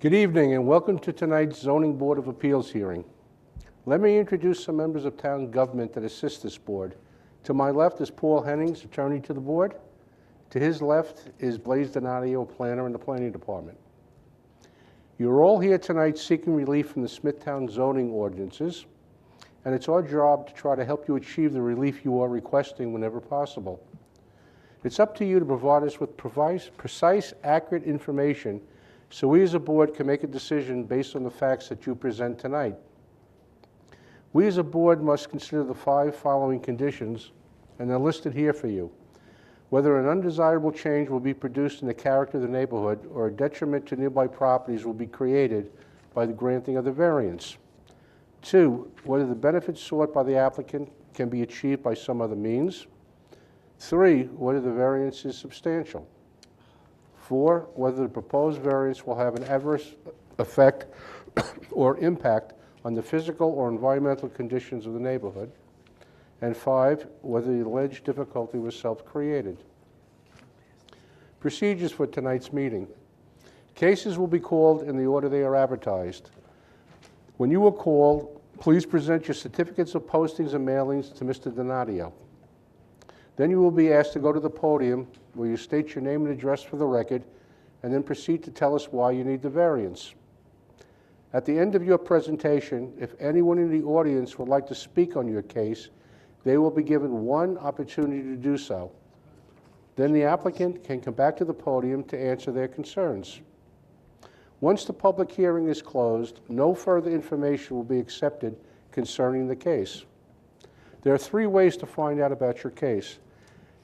Good evening and welcome to tonight's Zoning Board of Appeals hearing. Let me introduce some members of town government that assist this board. To my left is Paul Hennings, attorney to the board. To his left is Blaise Donadio, planner in the planning department. You're all here tonight seeking relief from the Smithtown zoning ordinances, and it's our job to try to help you achieve the relief you are requesting whenever possible. It's up to you to provide us with precise, accurate information so we as a board can make a decision based on the facts that you present tonight. We as a board must consider the 5 following conditions, and they're listed here for you. Whether an undesirable change will be produced in the character of the neighborhood or a detriment to nearby properties will be created by the granting of the variance. 2, whether the benefits sought by the applicant can be achieved by some other means. 3, whether the variance is substantial. 4, whether the proposed variance will have an adverse effect or impact on the physical or environmental conditions of the neighborhood. And 5, whether the alleged difficulty was self-created. Procedures for tonight's meeting. Cases will be called in the order they are advertised. When you are called, please present your certificates of postings and mailings to Mr. Donadio. Then you will be asked to go to the podium where you state your name and address for the record, and then proceed to tell us why you need the variance. At the end of your presentation, if anyone in the audience would like to speak on your case, they will be given 1 opportunity to do so. Then the applicant can come back to the podium to answer their concerns. Once the public hearing is closed, no further information will be accepted concerning the case. There are 3 ways to find out about your case.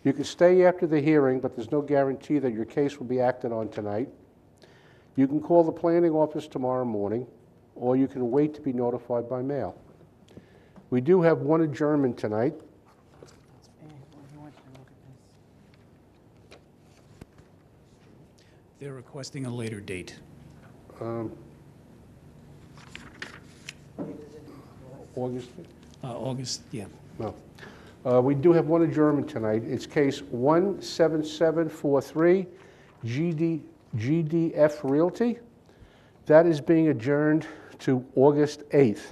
You can stay after the hearing, but there's no guarantee that your case will be acted on tonight. You can call the planning office tomorrow morning, or you can wait to be notified by mail. We do have 1 adjournment tonight. They're requesting a later date. August? August, yeah. No. We do have 1 adjournment tonight. It's case 17743, GDF Realty. That is being adjourned to August 8th.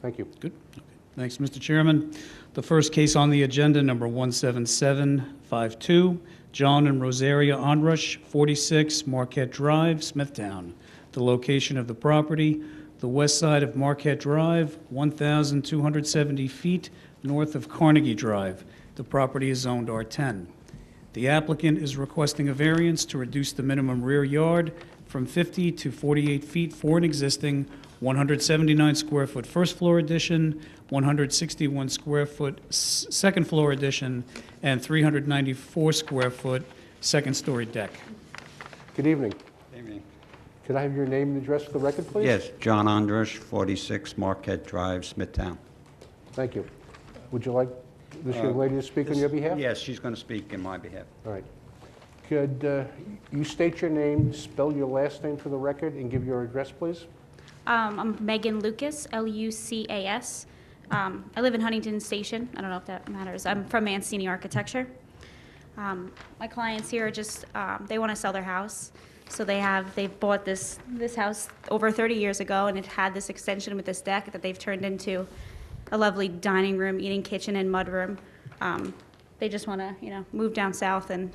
Thank you. Good. Okay. Thanks, Mr. Chairman. The first case on the agenda, number 17752, John and Rosaria Onrush, 46 Marquette Drive, Smithtown. The location of the property, the west side of Marquette Drive, 1,270 feet north of Carnegie Drive. The property is zoned R10. The applicant is requesting a variance to reduce the minimum rear yard from 50 to 48 feet for an existing 179 square foot first floor addition, 161 square foot second floor addition, and 394 square foot second story deck. Good evening. Good evening. Could I have your name and address for the record, please? Yes, John Ondrush, 46 Marquette Drive, Smithtown. Thank you. Would you like this young lady to speak on your behalf? Yes, she's going to speak in my behalf. All right. Could you state your name, spell your last name for the record, and give your address, please? I'm Megan Lucas, Lucas. I live in Huntington Station. I don't know if that matters. I'm from Mancini Architecture. My clients here are just, they want to sell their house. So they bought this house over 30 years ago, and it had this extension with this deck that they've turned into a lovely dining room, eating kitchen, and mudroom. They just want to, move down south and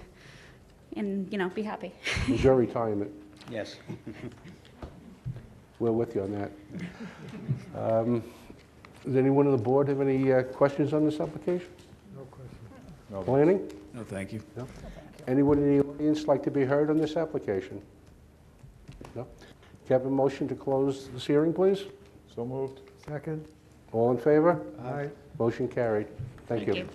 be happy. Enjoy retirement. Yes. We're with you on that. Does anyone on the board have any questions on this application? No question. Planning? No, thank you. No? Anyone in the audience like to be heard on this application? No? Can I have a motion to close this hearing, please? So moved. Second. All in favor? Aye. Motion carried. Thank you.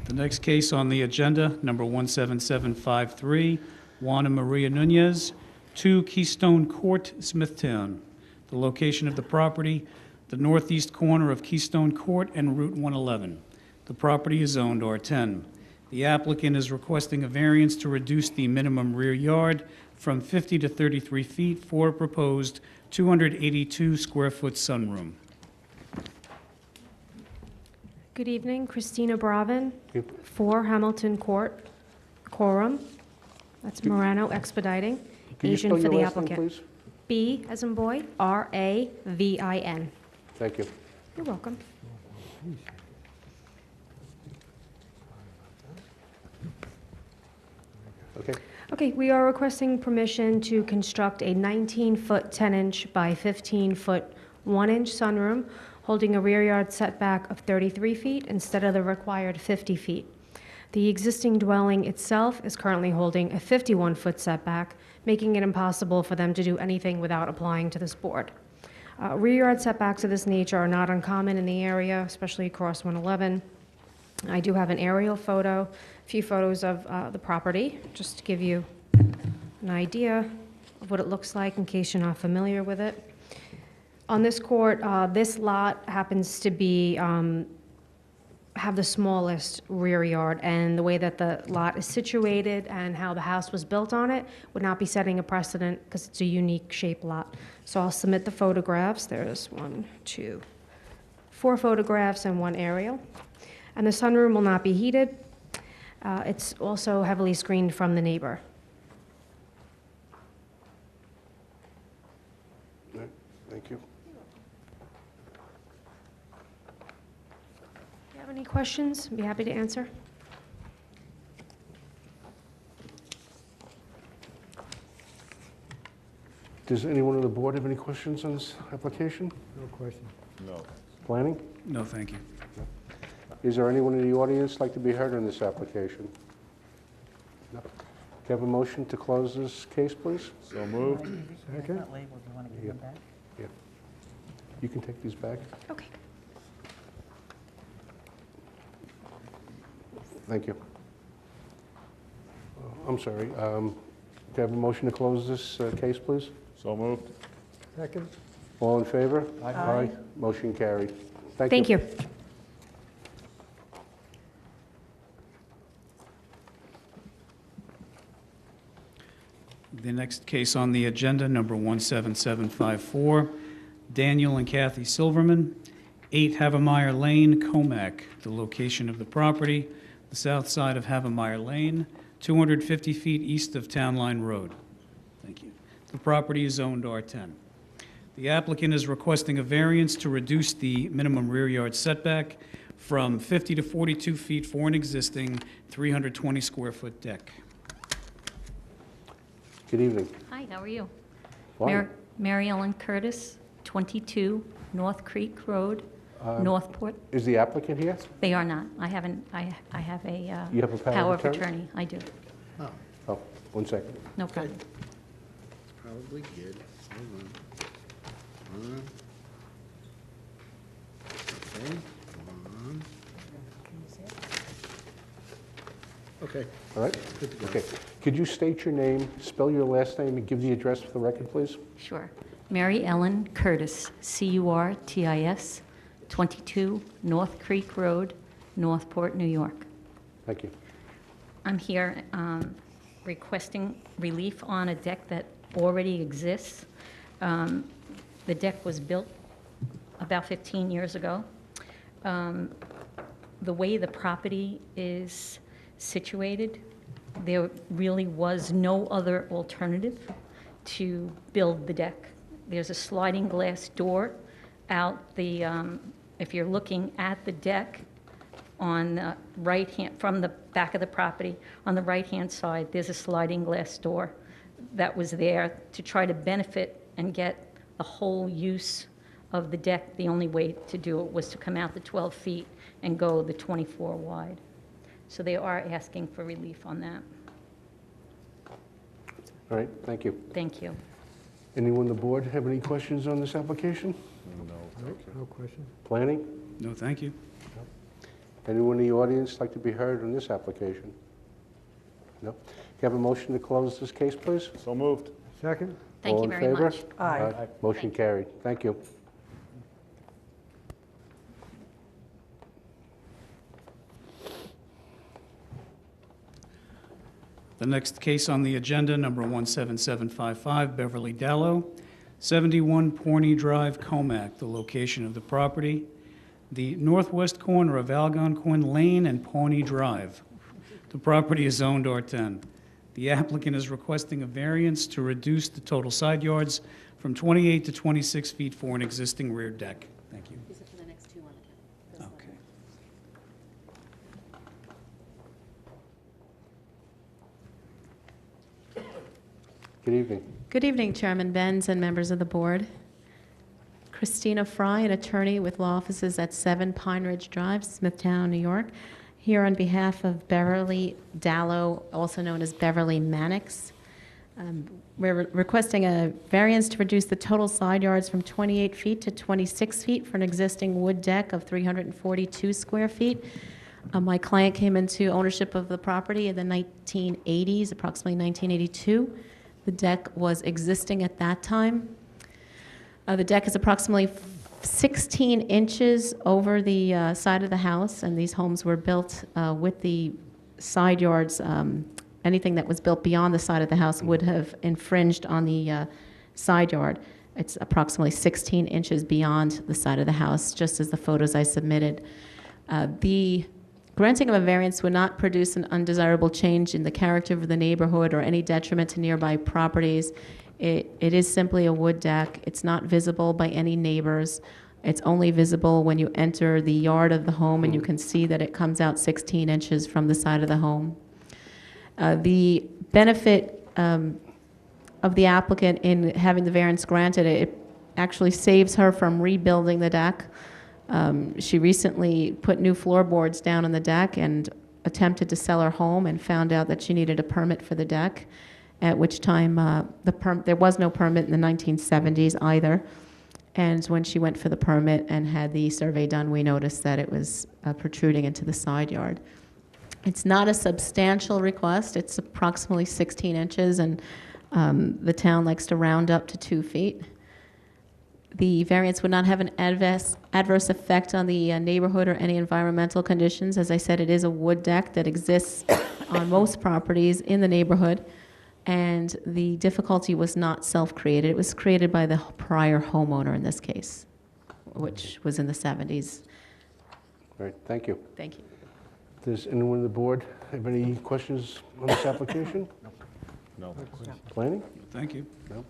The next case on the agenda, number 17753, Juana Maria Nunez, 2 Keystone Court, Smithtown. The location of the property, the northeast corner of Keystone Court and Route 111. The property is zoned R10. The applicant is requesting a variance to reduce the minimum rear yard from 50 to 33 feet for a proposed 282-square-foot sunroom. Good evening, Christina Bravin, Yep. 4 Hamilton Court, Quorum. That's Morano Expediting, Can you Asian spell for your the last name, applicant. please? B as in boy, Ravin. Thank you. You're welcome. Okay. Okay, we are requesting permission to construct a 19-foot 10-inch by 15-foot 1-inch sunroom holding a rear yard setback of 33 feet instead of the required 50 feet. The existing dwelling itself is currently holding a 51-foot setback, making it impossible for them to do anything without applying to this board. Rear yard setbacks of this nature are not uncommon in the area, especially across 111. I do have an aerial photo, a few photos of the property, just to give you an idea of what it looks like in case you're not familiar with it. On this court, this lot happens to be, have the smallest rear yard, and the way that the lot is situated and how the house was built on it would not be setting a precedent because it's a unique shaped lot. So I'll submit the photographs. There's 1, 2, 4 photographs and 1 aerial. And the sunroom will not be heated. It's also heavily screened from the neighbor. All right, thank you. If you have any questions, I'd be happy to answer. Does anyone on the board have any questions on this application? No question. No. Planning? No, thank you. Is there anyone in the audience like to be heard on this application? No. Can I have a motion to close this case, please? So moved. Second. Not labeled, you want to give Yeah. them back? Yeah. You can take these back. Okay. Thank you. I'm sorry. Can I have a motion to close this case, please? So moved. Second. All in favor? Aye. Motion carried. Thank Thank you. you. The next case on the agenda, number 17754, Daniel and Kathy Silverman, 8 Havemeyer Lane, Comac. The location of the property, the south side of Havemeyer Lane, 250 feet east of Town Line Road. Thank you. The property is zoned R10. The applicant is requesting a variance to reduce the minimum rear yard setback from 50 to 42 feet for an existing 320-square-foot deck. Good evening. Hi, how are you? Fine. Mary Ellen Curtis, 22 North Creek Road, Northport. Is the applicant here? They are not. I haven't, I have a You have a power of attorney. I do. Oh, 1 second. No problem. Probably good. Hold on. Okay. Hold on. Okay. All right? Okay. Could you state your name, spell your last name, and give the address for the record, please? Sure. Mary Ellen Curtis, Curtis, 22 North Creek Road, Northport, New York. Thank you. I'm here requesting relief on a deck that already exists. The deck was built about 15 years ago. The way the property is situated, there really was no other alternative to build the deck. There's a sliding glass door out the, if you're looking at the deck on the right hand, from the back of the property, on the right-hand side, there's a sliding glass door that was there to try to benefit and get the whole use of the deck. The only way to do it was to come out the 12 feet and go the 24 wide. So they are asking for relief on that. All right, thank you. Thank you. Anyone on the board have any questions on this application? No question. Planning? No, thank you. Anyone in the audience like to be heard on this application? No? Can I have a motion to close this case, please? So moved. Second. Thank All you in very favor? much. Aye. Motion carried. Thank you. The next case on the agenda, number 17755, Beverly Dallow, 71 Pawnee Drive, Comac, the location of the property, the northwest corner of Algonquin Lane and Pawnee Drive. The property is zoned R10. The applicant is requesting a variance to reduce the total side yards from 28 to 26 feet for an existing rear deck. Thank you. These are for the next two on the Okay. Good evening. Good evening, Chairman Benz and members of the board. Christina Fry, an attorney with law offices at 7 Pine Ridge Drive, Smithtown, New York, here on behalf of Beverly Dallow, also known as Beverly Mannix. We're requesting a variance to reduce the total side yards from 28 feet to 26 feet for an existing wood deck of 342 square feet. My client came into ownership of the property in the 1980s, approximately 1982. The deck was existing at that time. The deck is approximately 16 inches over the side of the house, and these homes were built with the side yards. Anything that was built beyond the side of the house would have infringed on the side yard. It's approximately 16 inches beyond the side of the house, just as the photos I submitted. The granting of a variance would not produce an undesirable change in the character of the neighborhood or any detriment to nearby properties. It is simply a wood deck. It's not visible by any neighbors. It's only visible when you enter the yard of the home, and you can see that it comes out 16 inches from the side of the home. The benefit of the applicant in having the variance granted, it actually saves her from rebuilding the deck. She recently put new floorboards down on the deck and attempted to sell her home and found out that she needed a permit for the deck, at which time there was no permit in the 1970s either. And when she went for the permit and had the survey done, we noticed that it was protruding into the side yard. It's not a substantial request. It's approximately 16 inches, and the town likes to round up to 2 feet. The variance would not have an adverse effect on the neighborhood or any environmental conditions. As I said, it is a wood deck that exists on most properties in the neighborhood, and the difficulty was not self-created. It was created by the prior homeowner in this case, which was in the 70s. Great, thank you. Thank you. Does anyone on the board have any questions on this application? No. Planning? Thank you. No.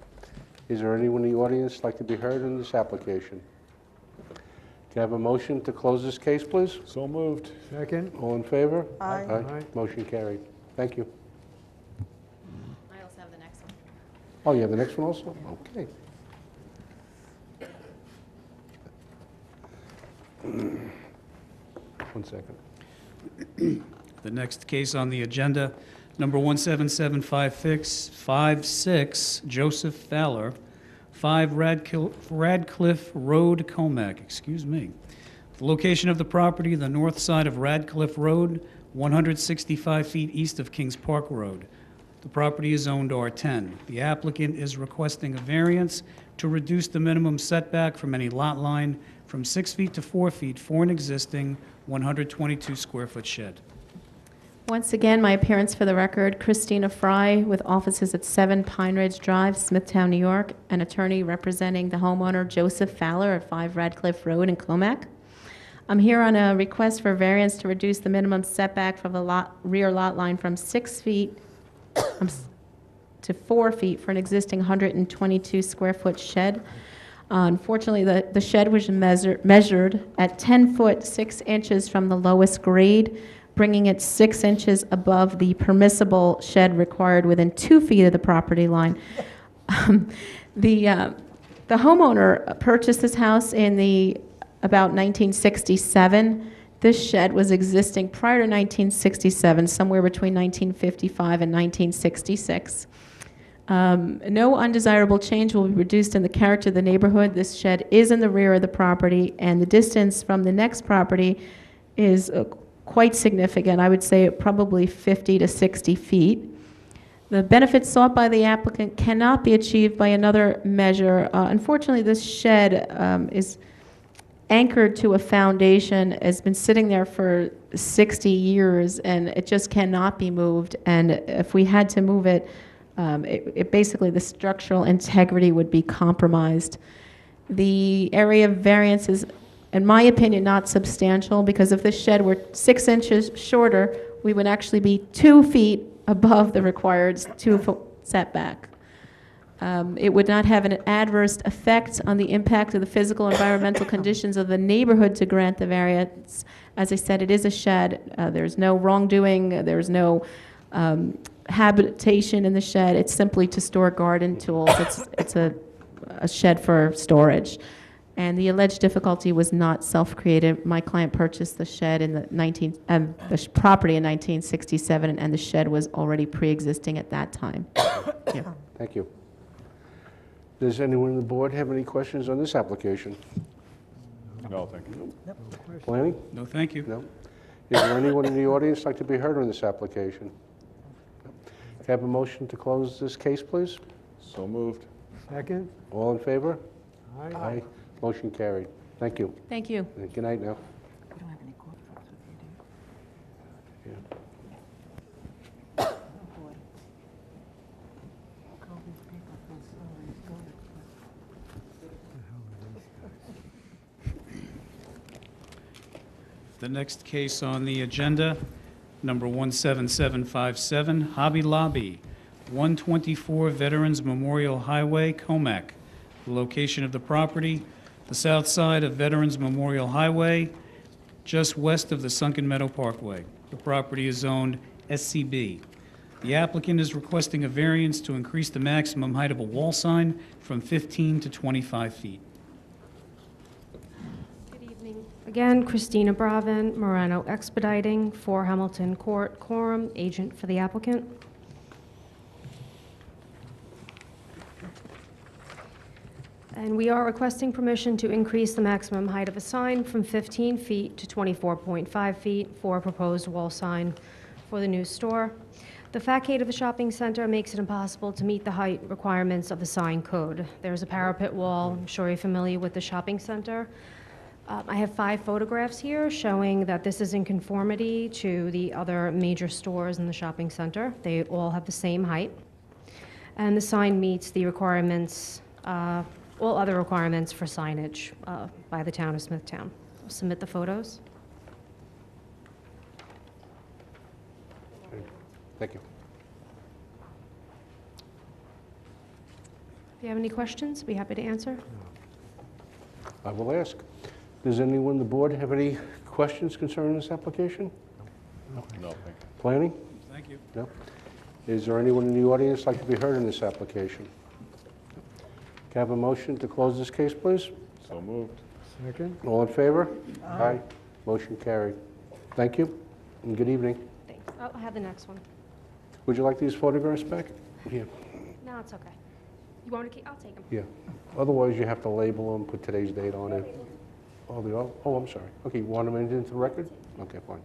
Is there anyone in the audience like to be heard on this application? Can I have a motion to close this case, please? So moved. Second? All in favor? Aye. Aye. Motion carried. Thank you. I also have the next one. Oh, you have the next one also? Okay. One second. The next case on the agenda, number 17756, Joseph Fowler, 5 Radcliffe Road, Comac, excuse me. The location of the property, the north side of Radcliffe Road, 165 feet east of Kings Park Road. The property is zoned R10. The applicant is requesting a variance to reduce the minimum setback from any lot line from 6 feet to 4 feet for an existing 122 square foot shed. Once again, my appearance for the record, Christina Fry with offices at 7 Pine Ridge Drive, Smithtown, New York, an attorney representing the homeowner Joseph Fowler at 5 Radcliffe Road in Comac. I'm here on a request for variance to reduce the minimum setback from the rear lot line from 6 feet to 4 feet for an existing 122 square foot shed. Unfortunately, the shed was measured at 10 foot 6 inches from the lowest grade, bringing it 6 inches above the permissible shed required within 2 feet of the property line. The homeowner purchased this house in about 1967. This shed was existing prior to 1967, somewhere between 1955 and 1966. No undesirable change will be reduced in the character of the neighborhood. This shed is in the rear of the property, and the distance from the next property is quite significant. I would say probably 50 to 60 feet. The benefits sought by the applicant cannot be achieved by another measure. Unfortunately, this shed anchored to a foundation, has been sitting there for 60 years, and it just cannot be moved. And if we had to move it, it basically, the structural integrity would be compromised. The area of variance is, in my opinion, not substantial, because if this shed were 6 inches shorter, we would actually be 2 feet above the required 2-foot setback. It would not have an adverse effect on the impact of the physical and environmental conditions of the neighborhood to grant the variance. As I said, it is a shed. There's no wrongdoing. There's no habitation in the shed. It's simply to store garden tools. It's a shed for storage. And the alleged difficulty was not self-created. My client purchased the shed in the property in 1967, and the shed was already pre-existing at that time. Yeah. Thank you. Does anyone on the board have any questions on this application? No, thank you. Planning? No, thank you. No? Is there anyone in the audience like to be heard on this application? No. Can I have a motion to close this case, please? So moved. Second? All in favor? Aye. Aye. Motion carried. Thank you. Thank you. And good night now. We don't have any court votes with you, do you? Yeah. Oh, boy. Call these people from Surrey, go to The next case on the agenda, number 17757, Hobby Lobby, 124 Veterans Memorial Highway, Comac. The location of the property, the south side of Veterans Memorial Highway, just west of the Sunken Meadow Parkway. The property is zoned SCB. The applicant is requesting a variance to increase the maximum height of a wall sign from 15 to 25 feet. Good evening. Again, Christina Bravin, Morano Expediting, 4 Hamilton Court, Quorum, agent for the applicant. And we are requesting permission to increase the maximum height of a sign from 15 feet to 24.5 feet for a proposed wall sign for the new store. The facade of the shopping center makes it impossible to meet the height requirements of the sign code. There's a parapet wall. I'm sure you're familiar with the shopping center. I have 5 photographs here showing that this is in conformity to the other major stores in the shopping center. They all have the same height. And the sign meets the requirements, all other requirements for signage by the town of Smithtown. I'll submit the photos. Thank you. If you have any questions, I'd be happy to answer. I will ask. Does anyone on the board have any questions concerning this application? No, thank you. Planning? Thank you. No? Is there anyone in the audience like to be heard in this application? Can I have a motion to close this case, please? So moved. Second? All in favor? Aye. Motion carried. Thank you, and good evening. Thanks. Oh, I have the next one. Would you like these photographs back? Yeah. No, it's okay. You want me to keep? I'll take them. Yeah. Otherwise, you have to label them, put today's date on it. Oh, I'm sorry. Okay, you want them into the record? Okay, fine.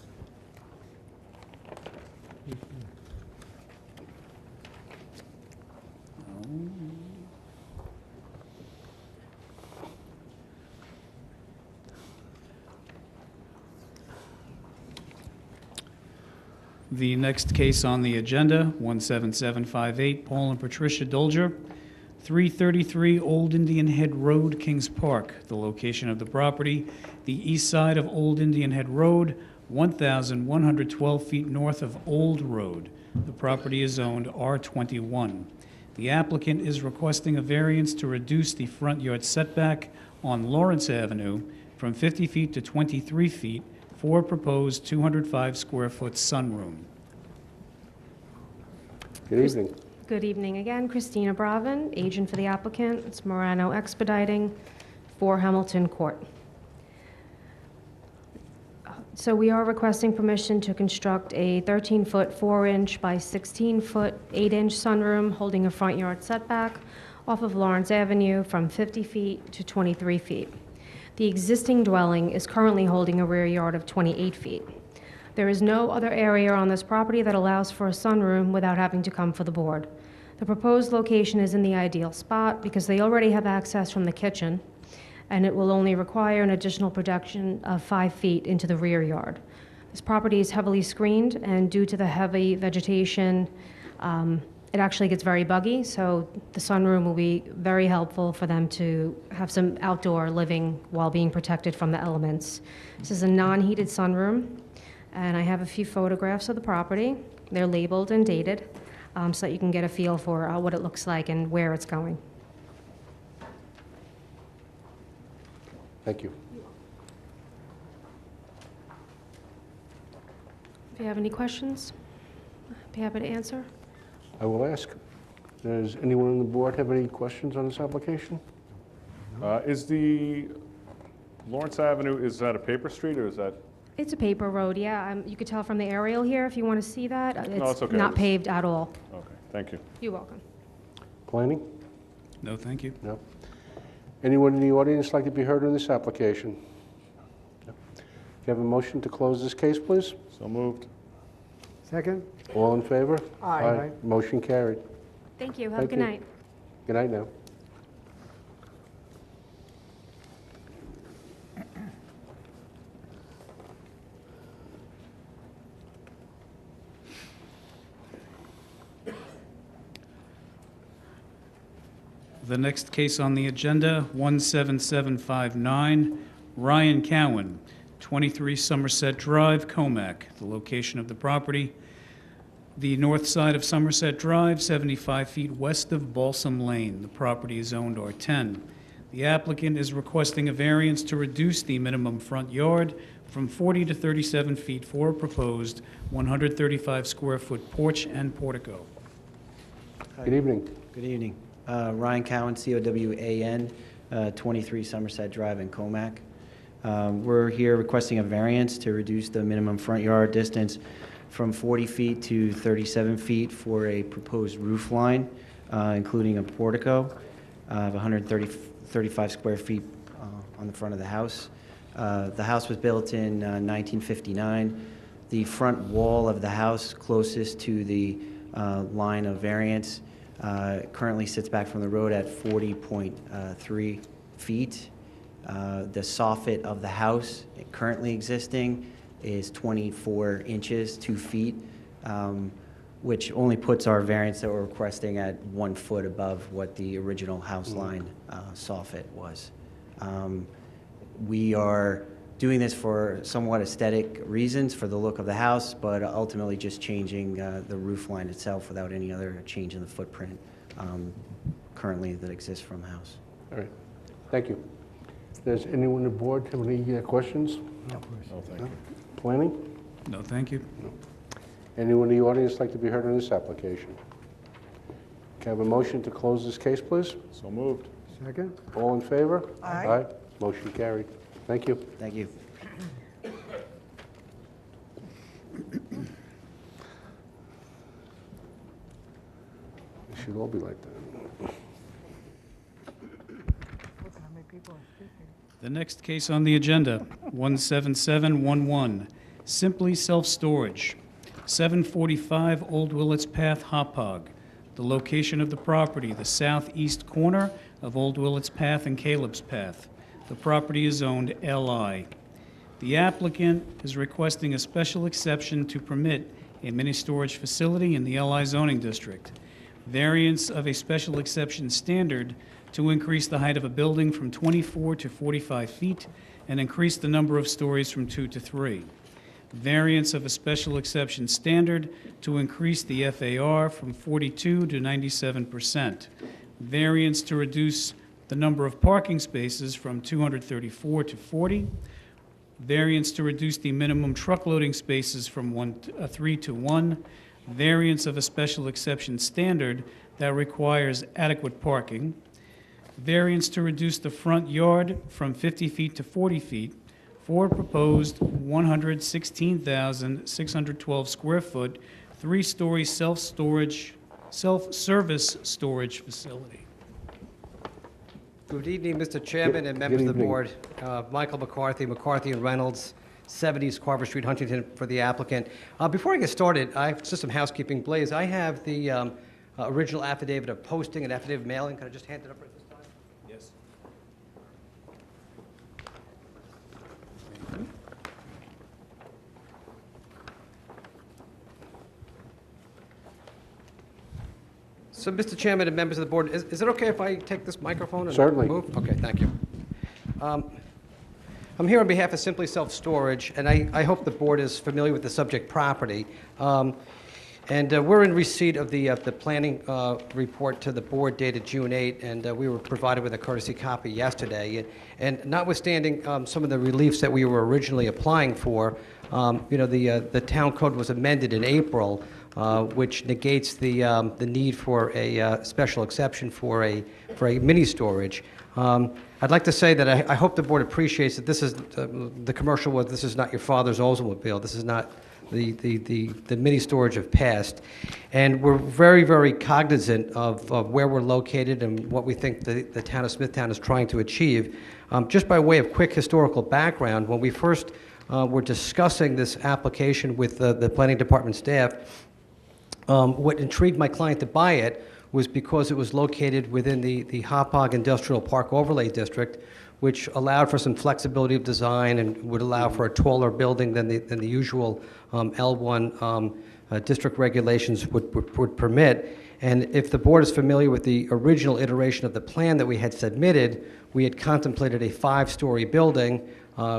The next case on the agenda, 17758, Paul and Patricia Dolger, 333 Old Indian Head Road, Kings Park. The location of the property, the east side of Old Indian Head Road, 1,112 feet north of Old Road. The property is zoned R21. The applicant is requesting a variance to reduce the front yard setback on Lawrence Avenue from 50 feet to 23 feet for a proposed 205-square-foot sunroom. Good evening. Good evening again. Christina Bravin, agent for the applicant. It's Morano Expediting, 4 Hamilton Court. So we are requesting permission to construct a 13-foot 4-inch by 16-foot 8-inch sunroom holding a front yard setback off of Lawrence Avenue from 50 feet to 23 feet. The existing dwelling is currently holding a rear yard of 28 feet. There is no other area on this property that allows for a sunroom without having to come for the board. The proposed location is in the ideal spot because they already have access from the kitchen, and it will only require an additional projection of 5 feet into the rear yard. This property is heavily screened, and due to the heavy vegetation, it actually gets very buggy, so the sunroom will be very helpful for them to have some outdoor living while being protected from the elements. This is a non-heated sunroom, and I have a few photographs of the property. They're labeled and dated, so that you can get a feel for what it looks like and where it's going. Thank you. If you have any questions, I'd be happy to answer. I will ask. Does anyone on the board have any questions on this application? Is the Lawrence Avenue, is that a paper street or is that? It's a paper road, yeah. You could tell from the aerial here if you want to see that. it's okay. Not paved at all. Okay, thank you. You're welcome. Planning? No, thank you. No. Anyone in the audience like to be heard on this application? No. Can you have a motion to close this case, please? So moved. Second? All in favor? Aye. Motion carried. Thank you. Have a Thank good you. night. Good night now. The next case on the agenda, 17759, Ryan Cowan, 23 Somerset Drive, Comac. The location of the property, the north side of Somerset Drive, 75 feet west of Balsam Lane. The property is owned R10. The applicant is requesting a variance to reduce the minimum front yard from 40 to 37 feet for a proposed 135 square foot porch and portico. Good evening. Good evening. Ryan Cowan, C-O-W-A-N, 23 Somerset Drive in Comac. We're here requesting a variance to reduce the minimum front yard distance from 40 feet to 37 feet for a proposed roof line, including a portico of 135 square feet on the front of the house. The house was built in 1959. The front wall of the house closest to the line of variance currently sits back from the road at 40.3 feet. The soffit of the house currently existing is 24 inches, 2 feet, which only puts our variance that we're requesting at 1 foot above what the original house line soffit was. We are doing this for somewhat aesthetic reasons for the look of the house, but ultimately just changing the roof line itself without any other change in the footprint currently that exists from the house. All right. Thank you. Does anyone on the board have any questions? No, thank you. Planning? No, thank you. Anyone in the audience like to be heard on this application? Can I have a motion to close this case, please? So moved. Second? All in favor? Aye. Motion carried. Thank you. Thank you. It should all be like that. The next case on the agenda, 17711, Simply Self-Storage, 745 Old Willets Path, Hauppauge. The location of the property, the southeast corner of Old Willets Path and Caleb's Path. The property is owned LI. The applicant is requesting a special exception to permit a mini-storage facility in the LI zoning district. Variance of a special exception standard to increase the height of a building from 24 to 45 feet and increase the number of stories from 2 to 3. Variance of a special exception standard to increase the FAR from 42 to 97%. Variance to reduce the number of parking spaces from 234 to 40. Variance to reduce the minimum truck loading spaces from 3 to 1. Variance of a special exception standard that requires adequate parking. Variance to reduce the front yard from 50 feet to 40 feet for proposed 116,612 square foot, 3-story self-service storage facility. Good evening, Mr. Chairman and members Good of the evening. board. Michael McCarthy and Reynolds, 70s Carver Street, Huntington, for the applicant. Before I get started, I have just some housekeeping. Blaze, I have the original affidavit of posting and affidavit of mailing. Can I just hand it up at this time? Yes. So, Mr. Chairman and members of the board, is it okay if I take this microphone and Certainly. move? Okay, thank you. I'm here on behalf of Simply Self Storage, and I hope the board is familiar with the subject property. We're in receipt of the planning report to the board dated June 8, and we were provided with a courtesy copy yesterday. And notwithstanding some of the reliefs that we were originally applying for, the town code was amended in April, which negates the need for a special exception for a mini storage. I'd like to say that I hope the board appreciates that this is the commercial was. This is not your father's Oldsmobile. This is not the mini storage of past, and we're very, very cognizant of where we're located and what we think the town of Smithtown is trying to achieve. Just by way of quick historical background, when we first were discussing this application with the planning department staff, what intrigued my client to buy it was because it was located within the Hauppauge Industrial Park Overlay District, which allowed for some flexibility of design and would allow for a taller building than the usual L1 district regulations would permit. And if the board is familiar with the original iteration of the plan that we had submitted, we had contemplated a 5-story building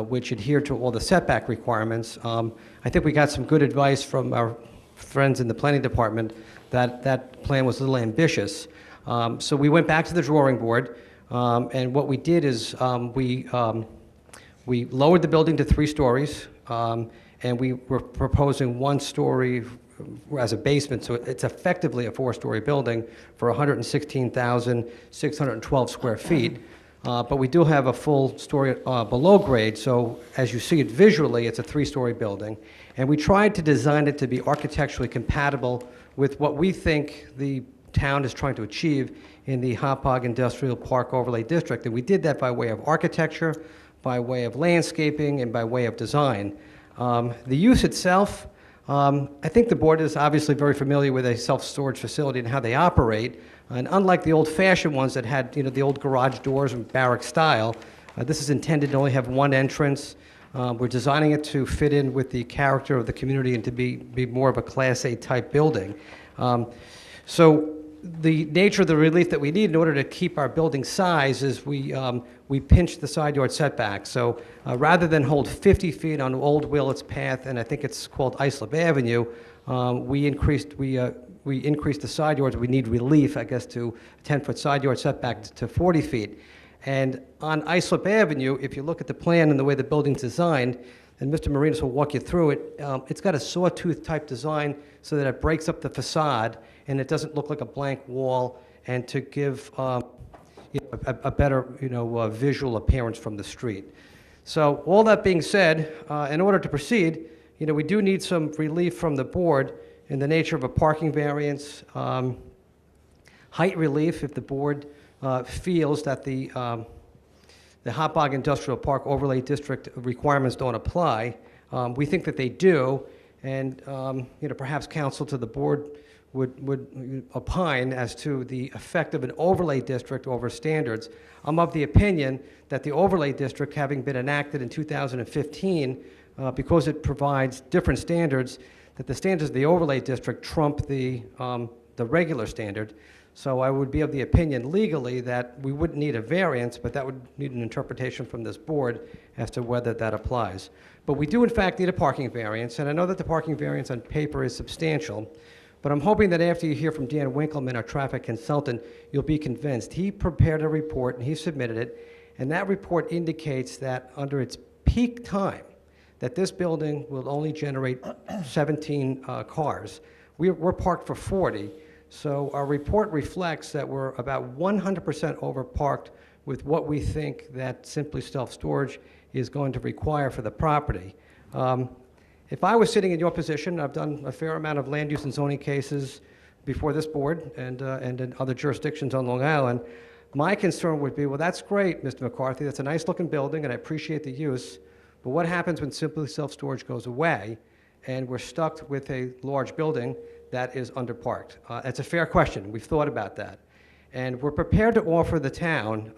which adhered to all the setback requirements. I think we got some good advice from our friends in the planning department that that plan was a little ambitious. So we went back to the drawing board, and what we did is we lowered the building to 3 stories, and we were proposing 1 story as a basement, so it's effectively a 4-story building for 116,612 square feet. But we do have a full story below grade, so as you see it visually, it's a 3-story building. And we tried to design it to be architecturally compatible with what we think the town is trying to achieve in the Hauppauge Industrial Park Overlay District. And we did that by way of architecture, by way of landscaping, and by way of design. The use itself, I think the board is obviously very familiar with a self-storage facility and how they operate. And unlike the old-fashioned ones that had, the old garage doors and barrack style, this is intended to only have 1 entrance. We're designing it to fit in with the character of the community and to be more of a Class A type building. So the nature of the relief that we need in order to keep our building size is we pinched the side yard setback. So rather than hold 50 feet on Old Willets Path, and I think it's called Islip Avenue, we increased the side yards. We need relief, I guess, to 10-foot side yard setback to 40 feet. And on Islip Avenue, if you look at the plan and the way the building's designed, and Mr. Marinos will walk you through it, it's got a sawtooth type design so that it breaks up the facade and it doesn't look like a blank wall, and to give a better visual appearance from the street. So all that being said, in order to proceed, we do need some relief from the board in the nature of a parking variance, height relief if the board feels that the Hauppauge Industrial Park Overlay District requirements don't apply. We think that they do, and perhaps counsel to the board would opine as to the effect of an overlay district over standards. I'm of the opinion that the overlay district, having been enacted in 2015, because it provides different standards, that the standards of the overlay district trump the regular standard. So I would be of the opinion legally that we wouldn't need a variance, but that would need an interpretation from this board as to whether that applies. But we do in fact need a parking variance, and I know that the parking variance on paper is substantial, but I'm hoping that after you hear from Dan Winkleman, our traffic consultant, you'll be convinced. He prepared a report and he submitted it, and that report indicates that under its peak time, that this building will only generate 17 cars. We're parked for 40. So our report reflects that we're about 100% overparked with what we think that Simply Self-Storage is going to require for the property. If I was sitting in your position, I've done a fair amount of land use and zoning cases before this board and in other jurisdictions on Long Island. My concern would be, well, that's great, Mr. McCarthy. That's a nice looking building and I appreciate the use. But what happens when Simply Self-Storage goes away and we're stuck with a large building that is underparked? It's a fair question. We've thought about that. And we're prepared to offer the town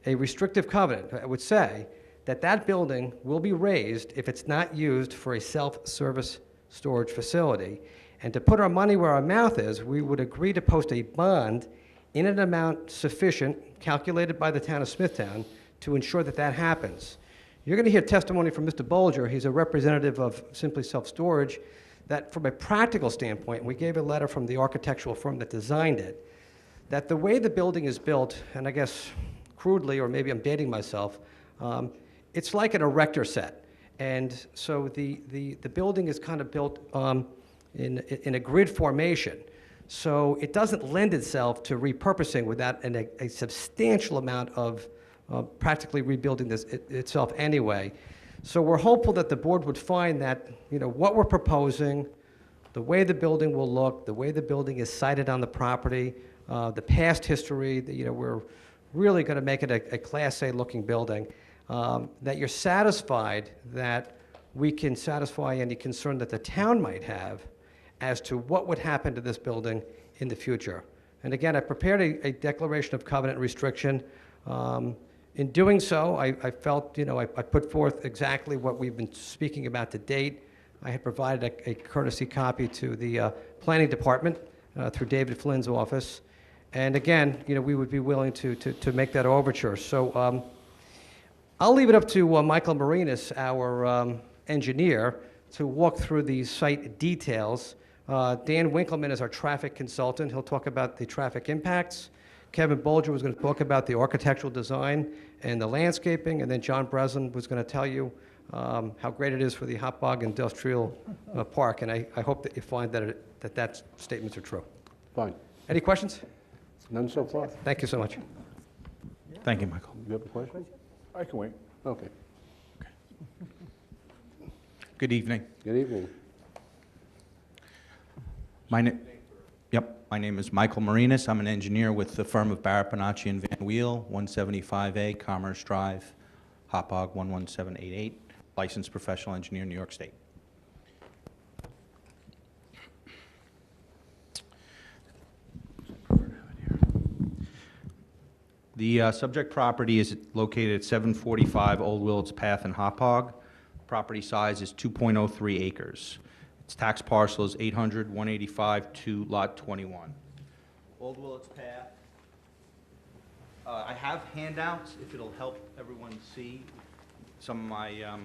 a restrictive covenant. I would say that that building will be raised if it's not used for a self-service storage facility. And to put our money where our mouth is, we would agree to post a bond in an amount sufficient, calculated by the town of Smithtown, to ensure that that happens. You're going to hear testimony from Mr. Bolger. He's a representative of Simply Self-Storage, that from a practical standpoint, we gave a letter from the architectural firm that designed it, that the way the building is built, and I guess crudely, or maybe I'm dating myself, it's like an erector set. And so the building is kind of built in a grid formation. So it doesn't lend itself to repurposing without a substantial amount of practically rebuilding this itself anyway. So we're hopeful that the board would find that, what we're proposing, the way the building will look, the way the building is sited on the property, the past history, we're really going to make it a Class A looking building, that you're satisfied that we can satisfy any concern that the town might have as to what would happen to this building in the future. And again, I prepared a declaration of covenant restriction. In doing so, I felt, I put forth exactly what we've been speaking about to date. I had provided a courtesy copy to the planning department through David Flynn's office. And again, we would be willing to make that overture. So I'll leave it up to Michael Marinas, our engineer, to walk through the site details. Dan Winkleman is our traffic consultant. He'll talk about the traffic impacts. Kevin Bolger was going to talk about the architectural design and the landscaping, and then John Breslin was going to tell you how great it is for the Hot Bog Industrial Park, and I hope that you find that statements are true. Fine. Any questions? None so far? Thank you so much. Thank you, Michael. You have a question? I can wait. Okay. Good evening. Good evening. My name is Michael Marinas. I'm an engineer with the firm of Barrett, Bonacci and Van Weel, 175A Commerce Drive, Hopog 11788, licensed professional engineer, New York State. The subject property is located at 745 Old Willits Path in Hopog. Property size is 2.03 acres. Its tax parcel is 800-185 to Lot 21. Old Willits Path. I have handouts, if it'll help everyone see some of my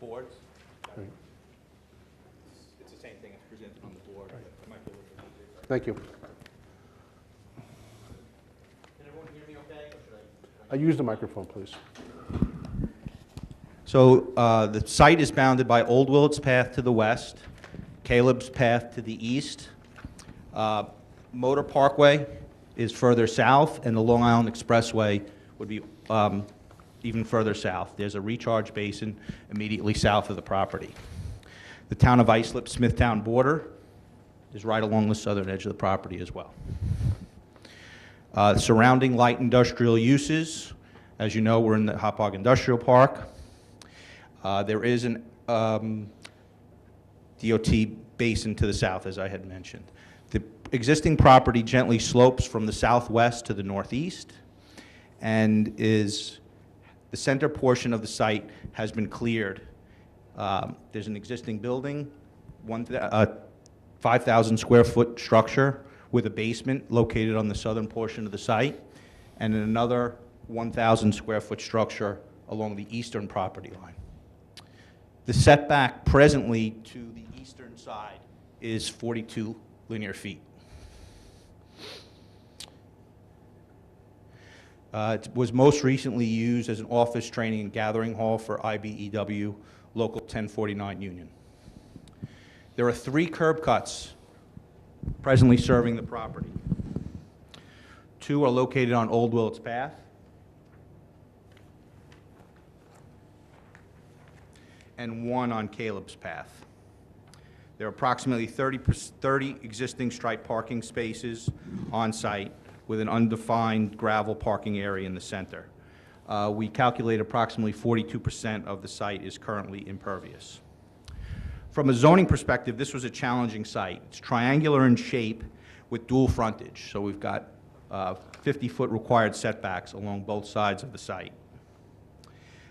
boards. Right. It's the same thing as presented on the board. It might be a little bit easier. Thank you. Can everyone hear me okay? Or should I Use the microphone, please. So the site is bounded by Old Willits Path to the west, Caleb's Path to the east. Motor Parkway is further south, and the Long Island Expressway would be even further south. There's a recharge basin immediately south of the property. The town of Islip Smithtown border is right along the southern edge of the property as well. Surrounding light industrial uses, as you know, we're in the Hopog Industrial Park. There is an DOT basin to the south, as I had mentioned. The existing property gently slopes from the southwest to the northeast, and the center portion of the site has been cleared. There's an existing building, 5,000 square foot structure with a basement located on the southern portion of the site, and another 1,000 square foot structure along the eastern property line. The setback presently to the eastern side is 42 linear feet. It was most recently used as an office, training, and gathering hall for IBEW Local 1049 Union. There are 3 curb cuts presently serving the property. 2 are located on Old Willits Path, and 1 on Caleb's Path. There are approximately 30 existing striped parking spaces on site with an undefined gravel parking area in the center. We calculate approximately 42% of the site is currently impervious. From a zoning perspective, this was a challenging site. It's triangular in shape with dual frontage, so we've got 50-foot required setbacks along both sides of the site.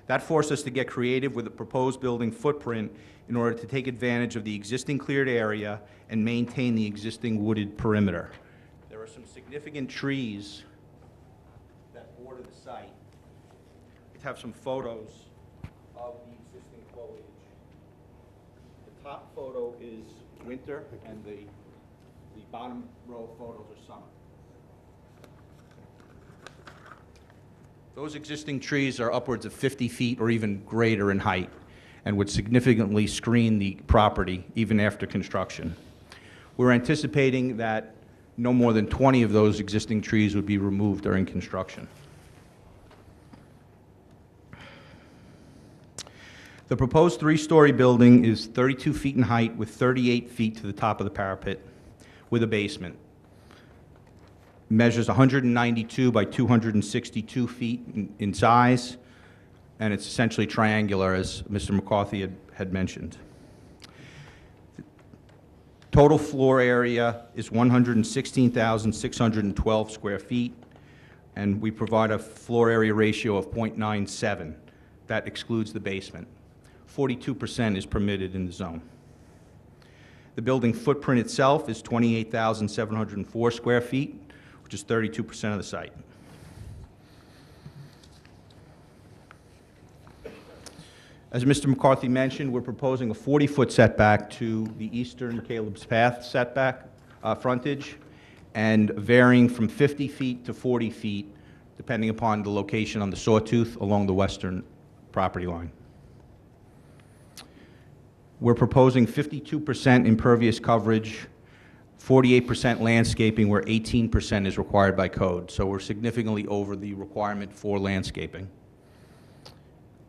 That forced us to get creative with a proposed building footprint in order to take advantage of the existing cleared area and maintain the existing wooded perimeter. There are some significant trees that border the site. We have some photos of the existing foliage. The top photo is winter, and the bottom row of photos are summer. Those existing trees are upwards of 50 feet or even greater in height and would significantly screen the property even after construction. We're anticipating that no more than 20 of those existing trees would be removed during construction. The proposed three-story building is 32 feet in height with 38 feet to the top of the parapet with a basement. Measures 192 by 262 feet in size, and it's essentially triangular, as Mr. McCarthy had mentioned. Total floor area is 116,612 square feet, and we provide a floor area ratio of 0.97. That excludes the basement. 42% is permitted in the zone. The building footprint itself is 28,704 square feet, which is 32% of the site. As Mr. McCarthy mentioned, we're proposing a 40-foot setback to the eastern Caleb's Path setback frontage, and varying from 50 feet to 40 feet, depending upon the location on the sawtooth along the western property line. We're proposing 52% impervious coverage, 48% landscaping, where 18% is required by code. So we're significantly over the requirement for landscaping.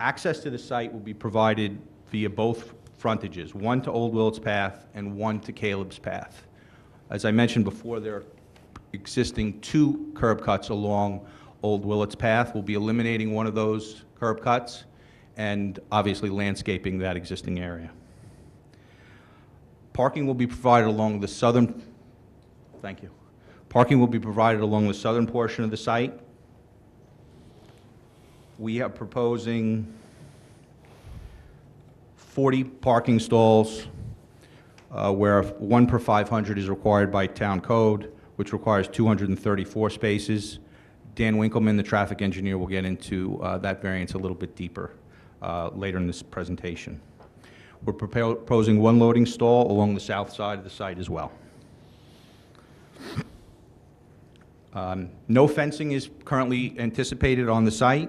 Access to the site will be provided via both frontages, one to Old Willets Path and one to Caleb's Path. As I mentioned before, there are existing 2 curb cuts along Old Willets Path. We'll be eliminating one of those curb cuts and obviously landscaping that existing area. Parking will be provided along the southern, thank you. Parking will be provided along the southern portion of the site. We are proposing 40 parking stalls, where 1 per 500 is required by town code, which requires 234 spaces. Dan Winkleman, the traffic engineer, will get into that variance a little bit deeper later in this presentation. We're proposing 1 loading stall along the south side of the site as well. No fencing is currently anticipated on the site.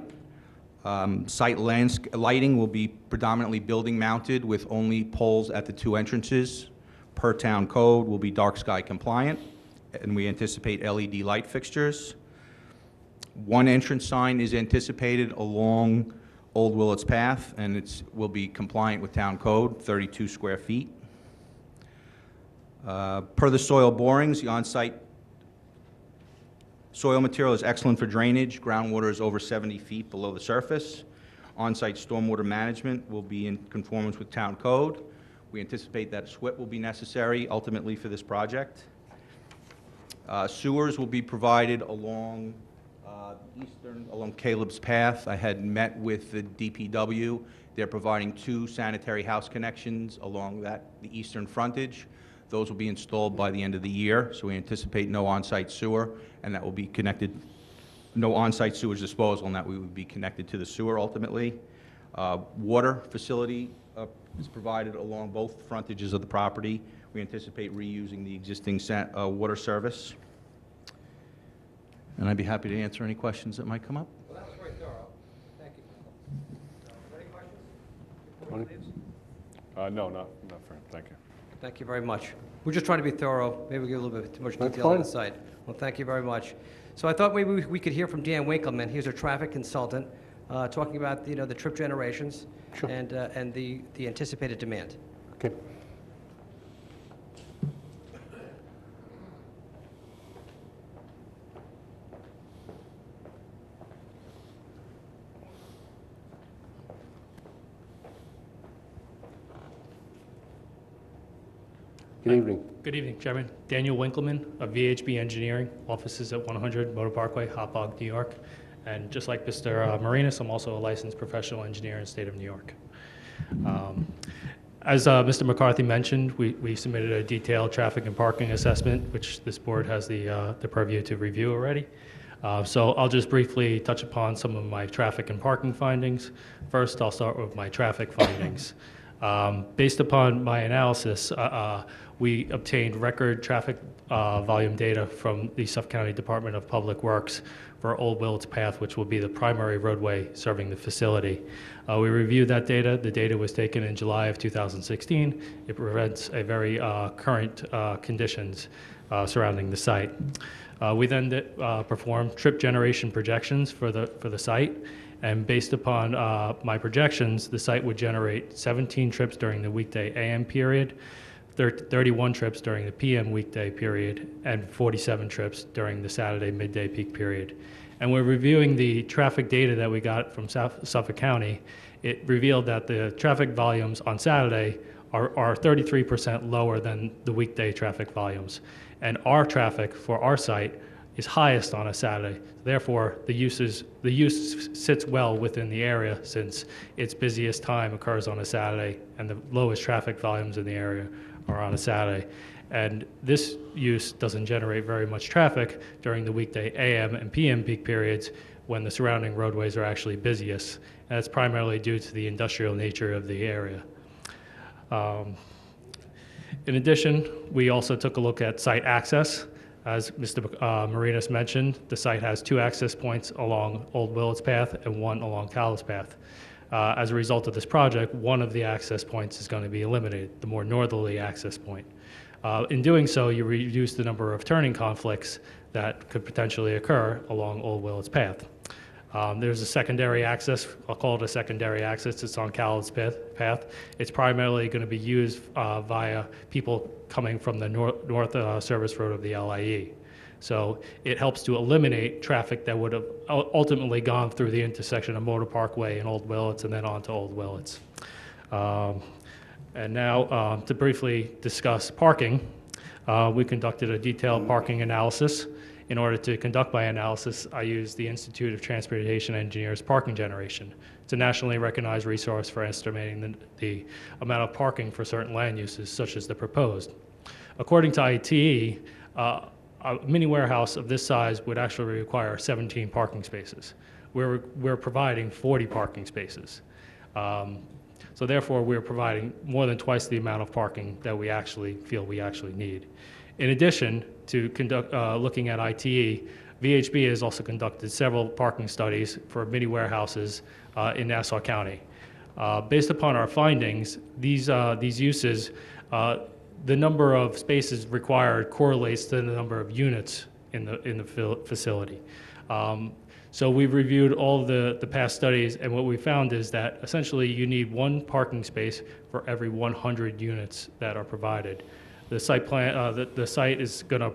Site lighting will be predominantly building mounted with only poles at the 2 entrances. Per town code will be dark sky compliant, and we anticipate LED light fixtures. 1 entrance sign is anticipated along Old Willets Path, and it will be compliant with town code, 32 square feet. Per the soil borings, the on-site soil material is excellent for drainage. Groundwater is over 70 feet below the surface. On-site stormwater management will be in conformance with town code. We anticipate that a SWIP will be necessary ultimately for this project. Sewers will be provided along along Caleb's Path. I had met with the DPW. They're providing 2 sanitary house connections along the eastern frontage. Those will be installed by the end of the year, so we anticipate no on-site sewer, and that will be connected, no on-site sewage disposal, and that we would be connected to the sewer ultimately. Water facility is provided along both frontages of the property. We anticipate reusing the existing water service. And I'd be happy to answer any questions that might come up. Well, that was very thorough. Thank you. Any questions before he leaves? No, not for him. Thank you. Thank you very much. We're just trying to be thorough. Maybe we give a little bit too much That's detail on the fine. site. Well, thank you very much. So I thought maybe we could hear from Dan Winkleman. He's a traffic consultant, talking about the trip generations Sure. and the anticipated demand. Okay. Good evening. Good evening, Chairman. Daniel Winkleman of VHB Engineering, offices at 100 Motor Parkway, Hauppauge, New York. And just like Mr. Marinas, I'm also a licensed professional engineer in the state of New York. As Mr. McCarthy mentioned, we submitted a detailed traffic and parking assessment, which this board has the purview to review already. So I'll just briefly touch upon some of my traffic and parking findings. First, I'll start with my traffic findings. Based upon my analysis, we obtained record traffic volume data from the Suffolk County Department of Public Works for Old Willets Path, which will be the primary roadway serving the facility. We reviewed that data. The data was taken in July of 2016. It presents a very current conditions surrounding the site. We then performed trip generation projections for the site, and based upon my projections, the site would generate 17 trips during the weekday AM period, 31 trips during the PM weekday period, and 47 trips during the Saturday midday peak period. And we're reviewing the traffic data that we got from Suffolk County. It revealed that the traffic volumes on Saturday are 33% lower than the weekday traffic volumes. And our traffic for our site is highest on a Saturday. Therefore, the use sits well within the area since its busiest time occurs on a Saturday and the lowest traffic volumes in the area are on a Saturday. And this use doesn't generate very much traffic during the weekday AM and PM peak periods when the surrounding roadways are actually busiest. And that's primarily due to the industrial nature of the area. In addition, we also took a look at site access. As Mr. Marinas mentioned, the site has 2 access points along Old Willets Path and 1 along Callis Path. As a result of this project, one of the access points is going to be eliminated, the more northerly access point. In doing so, you reduce the number of turning conflicts that could potentially occur along Old Willets Path. There's a secondary access, I'll call it a secondary access, it's on Callis Path. It's primarily going to be used via people coming from the north service road of the LIE. So it helps to eliminate traffic that would have ultimately gone through the intersection of Motor Parkway and Old Willets and then on to Old Willets. And now to briefly discuss parking, we conducted a detailed parking analysis. In order to conduct my analysis, I used the Institute of Transportation Engineers Parking Generation. It's a nationally recognized resource for estimating the amount of parking for certain land uses, such as the proposed. According to ITE, a mini warehouse of this size would actually require 17 parking spaces. We're providing 40 parking spaces. So therefore, we're providing more than twice the amount of parking that we actually feel we actually need. In addition to looking at ITE, VHB has also conducted several parking studies for mini warehouses in Nassau County. Based upon our findings, these uses, the number of spaces required correlates to the number of units in the facility. So we've reviewed all the past studies, and what we found is that essentially you need 1 parking space for every 100 units that are provided. The site plan, the site is going to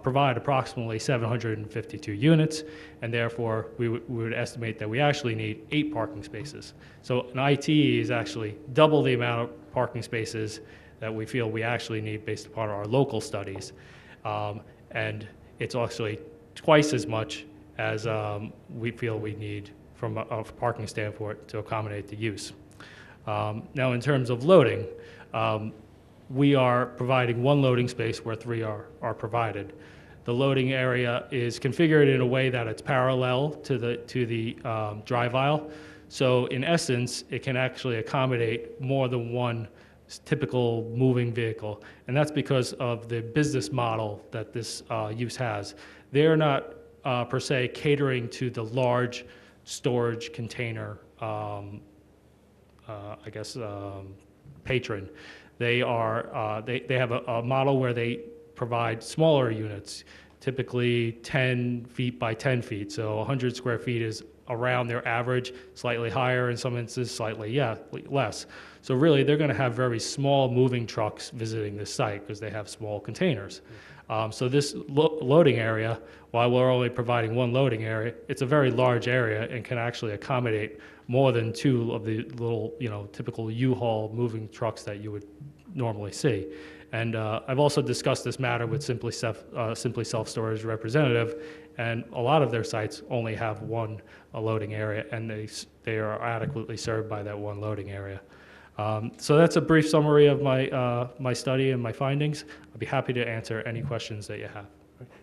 provide approximately 752 units, and therefore we would estimate that we actually need 8 parking spaces. So an ITE is actually double the amount of parking spaces that we feel we actually need based upon our local studies, and it's actually twice as much as we feel we need from a parking standpoint to accommodate the use. Now, in terms of loading, we are providing 1 loading space where 3 are provided. The loading area is configured in a way that it's parallel to the drive aisle. So in essence, it can actually accommodate more than 1 typical moving vehicle. And that's because of the business model that this use has. They're not per se catering to the large storage container, patron. They have a model where they provide smaller units, typically 10 feet by 10 feet. So 100 square feet is around their average, slightly higher in some instances, slightly less. So really, they're going to have very small moving trucks visiting this site because they have small containers. So this loading area, while we're only providing 1 loading area, it's a very large area and can actually accommodate more than 2 of the little, typical U-Haul moving trucks that you would normally see. And I've also discussed this matter with Simply Self-Storage representative, and a lot of their sites only have 1 loading area, and they are adequately served by that 1 loading area. So that's a brief summary of my study and my findings. I'd be happy to answer any questions that you have.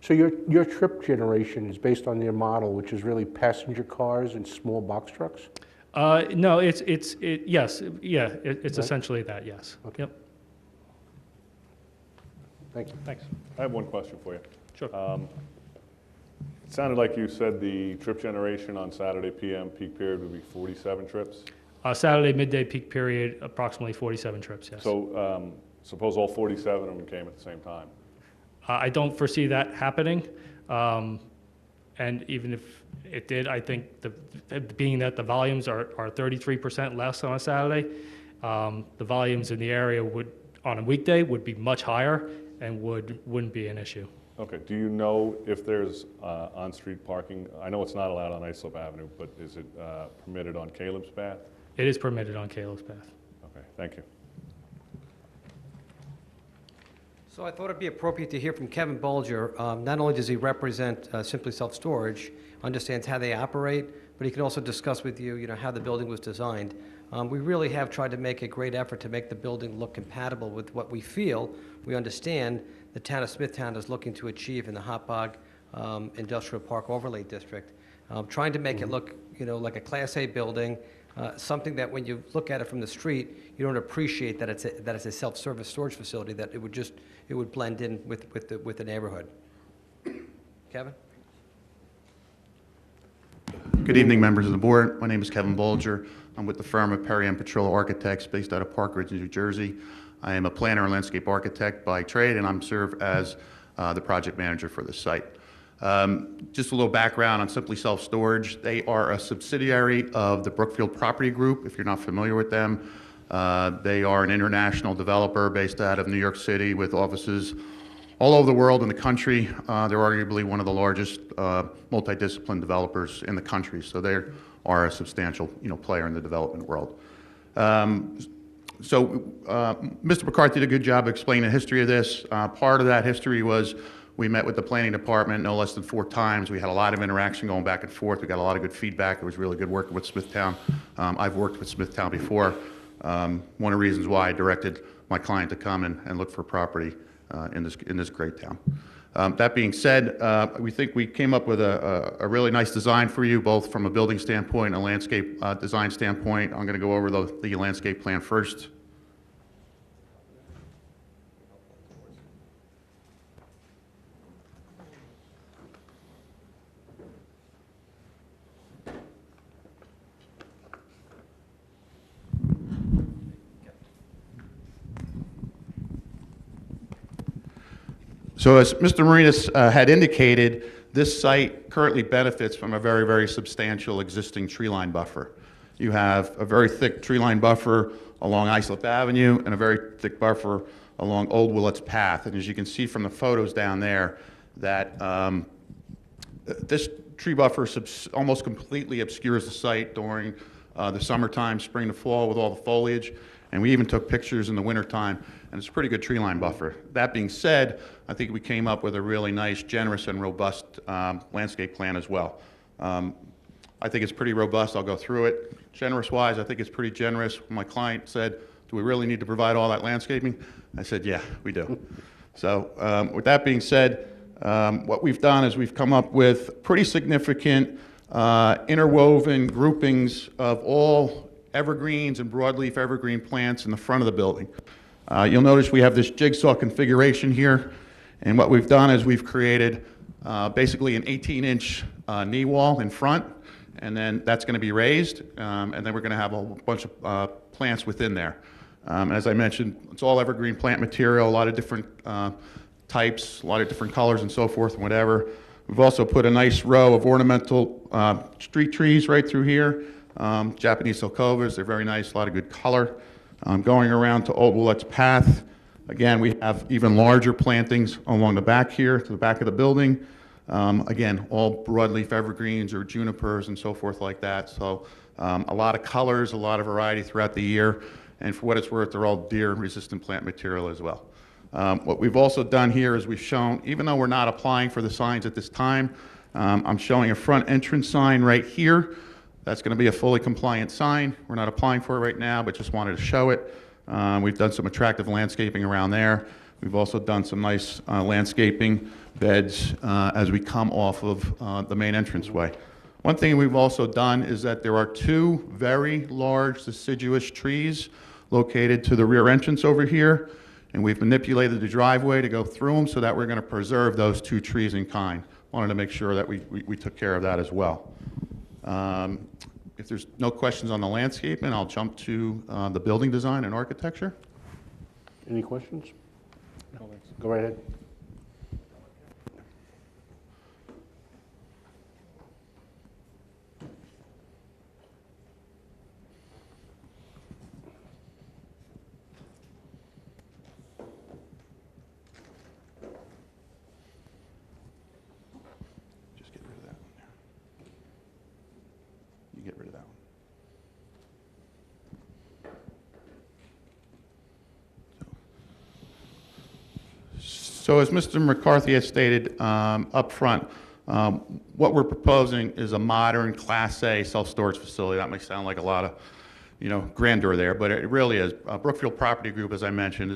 So your trip generation is based on their model, which is really passenger cars and small box trucks? No, it's yes, yeah, it's Right. essentially that, yes. Okay. Yep. Thank you. Thanks. I have one question for you. Sure. It sounded like you said the trip generation on Saturday PM peak period would be 47 trips. Saturday midday peak period, approximately 47 trips, yes. So suppose all 47 of them came at the same time. I don't foresee that happening. And even if it did, I think being that the volumes are 33% less on a Saturday, the volumes in the area would, on a weekday, would be much higher and wouldn't be an issue. Okay, do you know if there's on-street parking? I know it's not allowed on Islip Avenue, but is it permitted on Caleb's Path? It is permitted on Caleb's Path. Okay, thank you. So I thought it'd be appropriate to hear from Kevin Bulger. Not only does he represent Simply Self-Storage, understands how they operate, but he can also discuss with you, how the building was designed. We really have tried to make a great effort to make the building look compatible with what we understand the town of Smithtown is looking to achieve in the Hot Bog Industrial Park Overlay District. Trying to make it look, like a Class A building, something that when you look at it from the street, you don't appreciate that it's a self-service storage facility, that it would blend in with the neighborhood. Kevin? Good evening, members of the board. My name is Kevin Bulger. I'm with the firm of Perry and Petrillo Architects based out of Park Ridge, New Jersey. I am a planner and landscape architect by trade, and I'm serve as the project manager for the site. Just a little background on Simply Self-Storage. They are a subsidiary of the Brookfield Property Group, if you're not familiar with them. They are an international developer based out of New York City with offices all over the world and the country. They're arguably one of the largest multidiscipline developers in the country, so they are a substantial player in the development world. So Mr. McCarthy did a good job explaining the history of this. Part of that history was we met with the planning department no less than 4 times. We had a lot of interaction going back and forth. We got a lot of good feedback. It was really good working with Smithtown. I've worked with Smithtown before. One of the reasons why I directed my client to come and look for property in this great town. That being said, we think we came up with a really nice design for you, both from a building standpoint and a landscape design standpoint. I'm going to go over the landscape plan first. So as Mr. Marinas had indicated, this site currently benefits from a very, very substantial existing tree line buffer. You have a very thick tree line buffer along Islip Avenue and a very thick buffer along Old Willets Path. And as you can see from the photos down there, that this tree buffer almost completely obscures the site during the summertime, spring to fall with all the foliage. And we even took pictures in the wintertime, and it's a pretty good tree line buffer. That being said, I think we came up with a really nice, generous, and robust landscape plan as well. I think it's pretty robust. I'll go through it. Generous-wise, I think it's pretty generous. My client said, do we really need to provide all that landscaping? I said, yeah, we do. So with that being said, what we've done is we've come up with pretty significant interwoven groupings of all evergreens and broadleaf evergreen plants in the front of the building. You'll notice we have this jigsaw configuration here, and what we've done is we've created basically an 18-inch knee wall in front, and then that's going to be raised, and then we're going to have a whole bunch of plants within there. As I mentioned, it's all evergreen plant material, a lot of different types, a lot of different colors and so forth and whatever. We've also put a nice row of ornamental street trees right through here. Japanese silcovas, they're very nice, a lot of good color. Going around to Old Willets Path, again, we have even larger plantings along the back here, to the back of the building. Again, all broadleaf evergreens or junipers and so forth like that. So a lot of colors, a lot of variety throughout the year. And for what it's worth, they're all deer-resistant plant material as well. What we've also done here is we've shown, even though we're not applying for the signs at this time, I'm showing a front entrance sign right here. That's going to be a fully compliant sign. We're not applying for it right now, but just wanted to show it. We've done some attractive landscaping around there. We've also done some nice landscaping beds as we come off of the main entranceway. One thing we've also done is that there are two very large deciduous trees located to the rear entrance over here, and we've manipulated the driveway to go through them so that we're going to preserve those two trees in kind. Wanted to make sure that we took care of that as well. If there's no questions on the landscaping, I'll jump to the building design and architecture. Any questions? Go right ahead. Just get rid of that one there. You get rid of that one. So as Mr. McCarthy has stated up front, what we're proposing is a modern Class A self-storage facility. That may sound like a lot of, grandeur there, but it really is. Brookfield Property Group, as I mentioned,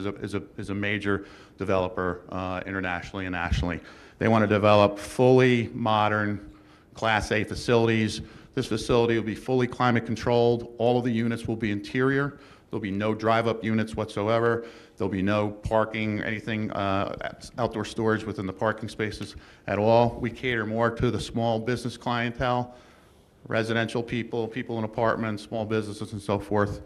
is a major developer internationally and nationally. They want to develop fully modern Class A facilities. This facility will be fully climate controlled. All of the units will be interior. There'll be no drive-up units whatsoever. There'll be no parking, anything, outdoor storage within the parking spaces at all. We cater more to the small business clientele, residential people, people in apartments, small businesses, and so forth.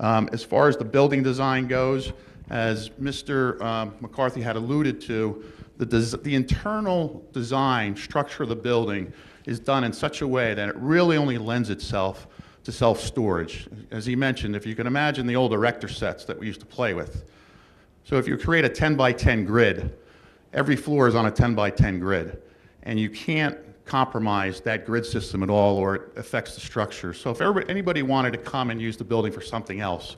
As far as the building design goes, as Mr. McCarthy had alluded to, the internal design structure of the building is done in such a way that it really only lends itself to self-storage. As he mentioned, if you can imagine the old erector sets that we used to play with. So if you create a 10 by 10 grid, every floor is on a 10 by 10 grid, and you can't compromise that grid system at all or it affects the structure. So if anybody wanted to come and use the building for something else,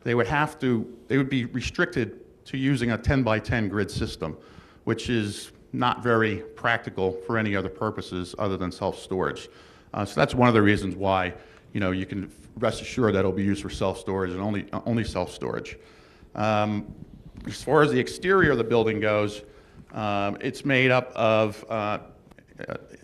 they would be restricted to using a 10 by 10 grid system, which is not very practical for any other purposes other than self-storage. So that's one of the reasons why, you can rest assured that it'll be used for self-storage and only self-storage. As far as the exterior of the building goes, it's made up of,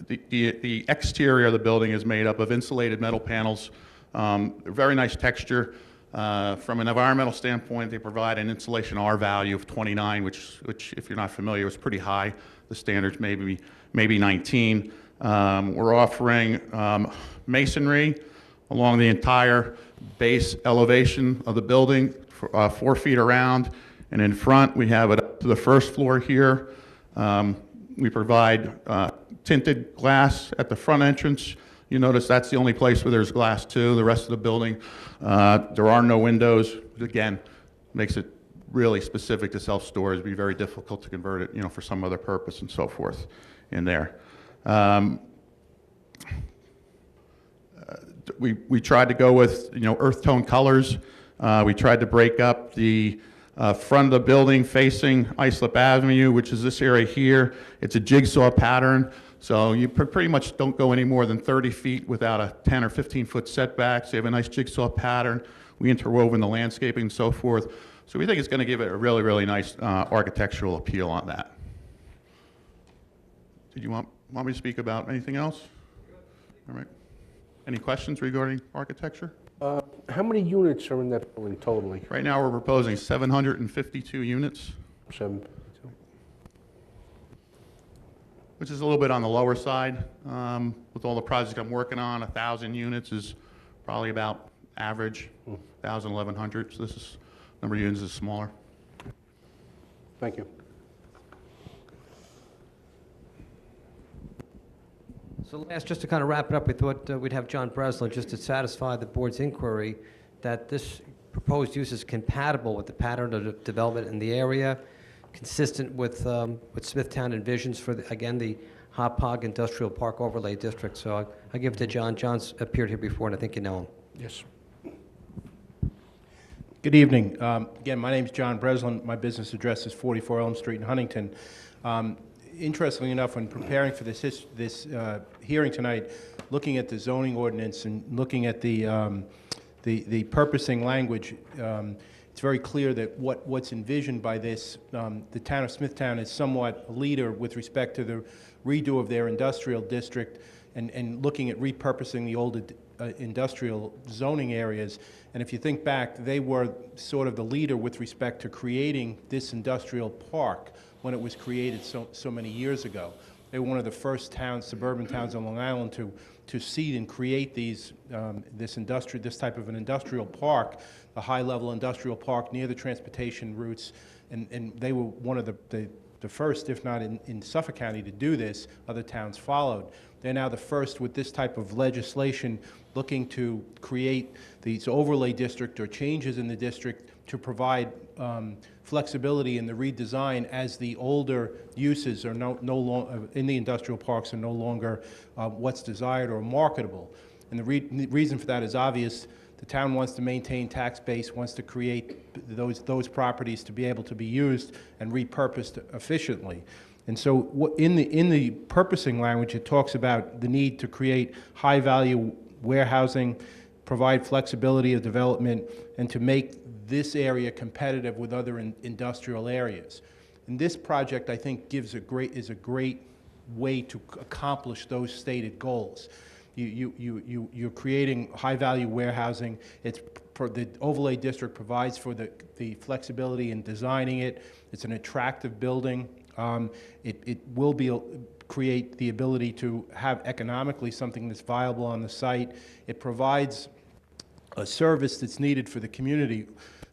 the exterior of the building is made up of insulated metal panels, very nice texture. From an environmental standpoint, they provide an insulation R value of 29, which if you're not familiar, is pretty high. The standard's maybe 19. We're offering masonry along the entire base elevation of the building, 4 feet around, and in front we have it up to the first floor here. We provide tinted glass at the front entrance. You notice that's the only place where there's glass too. The rest of the building, there are no windows. Again, makes it really specific to self-storage. It'd be very difficult to convert it, for some other purpose and so forth in there. We tried to go with, earth tone colors. We tried to break up the front of the building facing Islip Avenue, which is this area here. It's a jigsaw pattern. So you pretty much don't go any more than 30 feet without a 10 or 15 foot setback. So you have a nice jigsaw pattern. We interwoven the landscaping and so forth. So we think it's going to give it a really, really nice architectural appeal on that. Did you want me to speak about anything else? All right. Any questions regarding architecture? How many units are in that building totally? Right now we're proposing 752 units. 752. Which is a little bit on the lower side. With all the projects I'm working on, 1,000 units is probably about average, 1,000, 1,100. So this number of units is smaller. Thank you. So last, just to kind of wrap it up, we thought we'd have John Breslin just to satisfy the board's inquiry that this proposed use is compatible with the pattern of development in the area, consistent with what Smithtown envisions for, again, the Hopog Industrial Park Overlay District. So I give it to John. John's appeared here before, and I think you know him. Yes. Good evening. Again, my name is John Breslin. My business address is 44 Elm Street in Huntington. interestingly enough, when preparing for this hearing tonight, looking at the zoning ordinance and looking at the purposing language, it's very clear that what's envisioned by this, the town of Smithtown is somewhat a leader with respect to the redo of their industrial district and looking at repurposing the old industrial zoning areas. And if you think back, they were sort of the leader with respect to creating this industrial park when it was created so many years ago. They were one of the first towns, suburban towns on Long Island to seed and create this type of an industrial park, a high-level industrial park near the transportation routes, and they were one of the first, if not in Suffolk County, to do this. Other towns followed. They're now the first with this type of legislation looking to create these overlay district or changes in the district to provide flexibility in the redesign as the older uses are no longer in the industrial parks are no longer what's desired or marketable. And the reason for that is obvious. The town wants to maintain tax base, wants to create those properties to be able to be used and repurposed efficiently. And so in the purposing language, it talks about the need to create high-value warehousing, provide flexibility of development, and to make this area competitive with other industrial areas. And this project, I think, is a great way to accomplish those stated goals. You're creating high-value warehousing. The overlay district provides for the flexibility in designing it. It's an attractive building. It will create the ability to have economically something that's viable on the site. It provides a service that's needed for the community.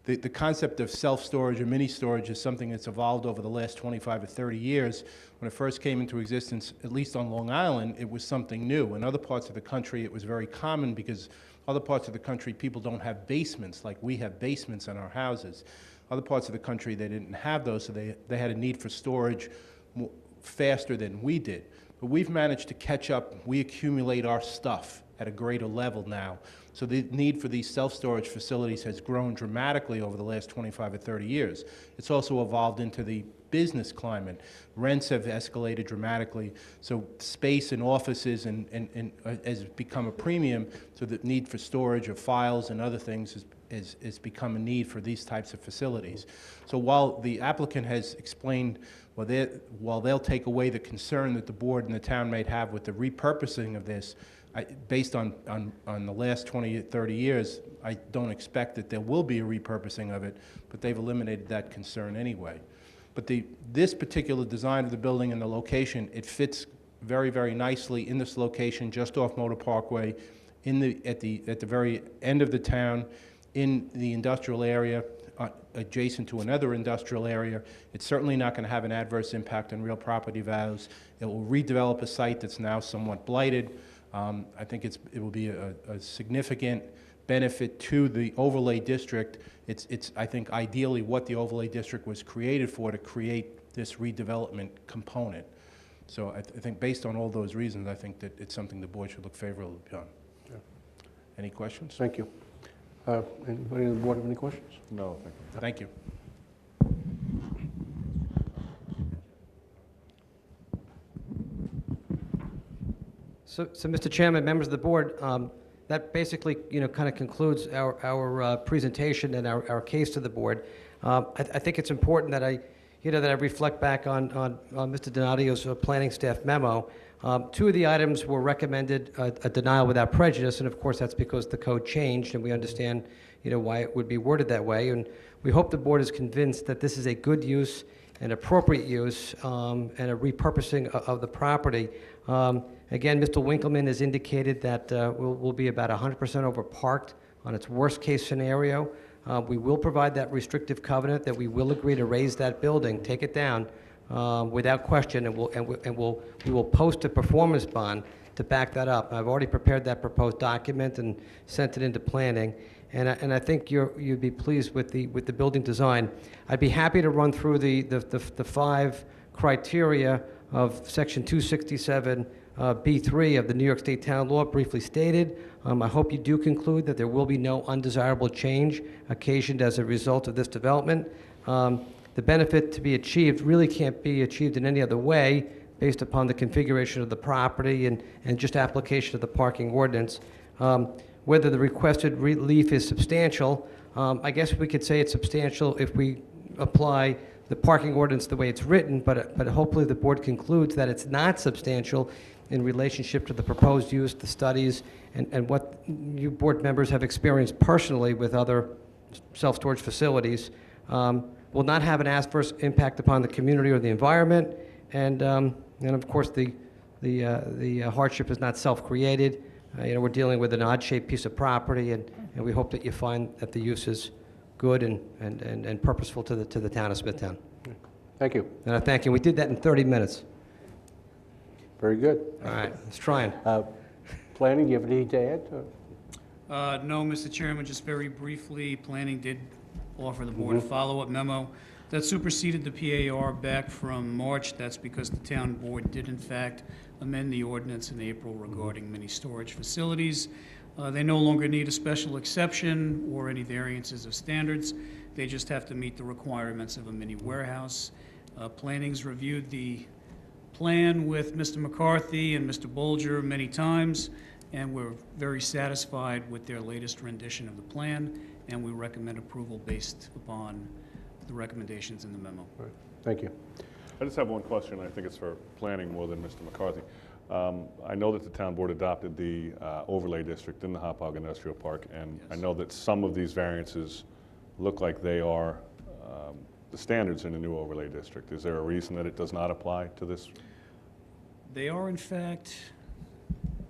The concept of self-storage or mini-storage is something that's evolved over the last 25 or 30 years. When it first came into existence, at least on Long Island, it was something new. In other parts of the country, it was very common because other parts of the country, people don't have basements like we have basements in our houses. Other parts of the country, they didn't have those, so they had a need for storage faster than we did. But we've managed to catch up. We accumulate our stuff at a greater level now. So the need for these self-storage facilities has grown dramatically over the last 25 or 30 years. It's also evolved into the business climate. Rents have escalated dramatically, so space in offices has become a premium, so the need for storage of files and other things has become a need for these types of facilities. So while the applicant has explained, while they'll take away the concern that the board and the town may have with the repurposing of this, based on the last 20 or 30 years, I don't expect that there will be a repurposing of it, but they've eliminated that concern anyway. But this particular design of the building and the location, it fits very, very nicely in this location just off Motor Parkway, at the very end of the town, in the industrial area, adjacent to another industrial area. It's certainly not going to have an adverse impact on real property values. It will redevelop a site that's now somewhat blighted. I think it will be a significant benefit to the overlay district. It's I think, ideally what the overlay district was created for, to create this redevelopment component. So I think based on all those reasons, I think that it's something the board should look favorably upon. Yeah. Any questions? Thank you. Anybody on the board have any questions? No, thank you. Thank you. So, Mr. Chairman, members of the board, that basically, kind of concludes our presentation and our case to the board. I think it's important that I reflect back on Mr. Donadio's planning staff memo. Two of the items were recommended a denial without prejudice, and of course that's because the code changed, and we understand, why it would be worded that way. And we hope the board is convinced that this is a good use, an appropriate use, and a repurposing of the property. Again, Mr. Winkleman has indicated that we'll be about 100% overparked on its worst-case scenario. We will provide that restrictive covenant that we will agree to raise that building, take it down without question, and we will post a performance bond to back that up. I've already prepared that proposed document and sent it into planning, and I think you'd be pleased with the building design. I'd be happy to run through the 5 criteria of Section 267. B3 of the New York State Town Law, briefly stated. I hope you do conclude that there will be no undesirable change occasioned as a result of this development. the benefit to be achieved really can't be achieved in any other way based upon the configuration of the property and just application of the parking ordinance. Whether the requested relief is substantial, I guess we could say it's substantial if we apply the parking ordinance the way it's written, but hopefully the board concludes that it's not substantial in relationship to the proposed use, the studies, and what you board members have experienced personally with other self-storage facilities. Will not have an adverse impact upon the community or the environment, and of course the hardship is not self-created. We're dealing with an odd-shaped piece of property, and we hope that you find that the use is good and purposeful to the town of Smithtown. Thank you. And I thank you. We did that in 30 minutes. Very good. All right, let's try it. Planning, do you have anything to add? No, Mr. Chairman, just very briefly, planning did offer the board a follow-up memo that superseded the PAR back from March. That's because the town board did in fact amend the ordinance in April regarding mini storage facilities. They no longer need a special exception or any variances of standards. They just have to meet the requirements of a mini warehouse. Planning's reviewed the plan with Mr. McCarthy and Mr. Bolger many times, and we're very satisfied with their latest rendition of the plan, and we recommend approval based upon the recommendations in the memo. All right. Thank you. I just have one question. I think it's for planning more than Mr. McCarthy. I know that the town board adopted the overlay district in the Hop Hog Industrial Park, and I know that some of these variances look like they are the standards in the new overlay district. Is there a reason that it does not apply to this? They are, in fact,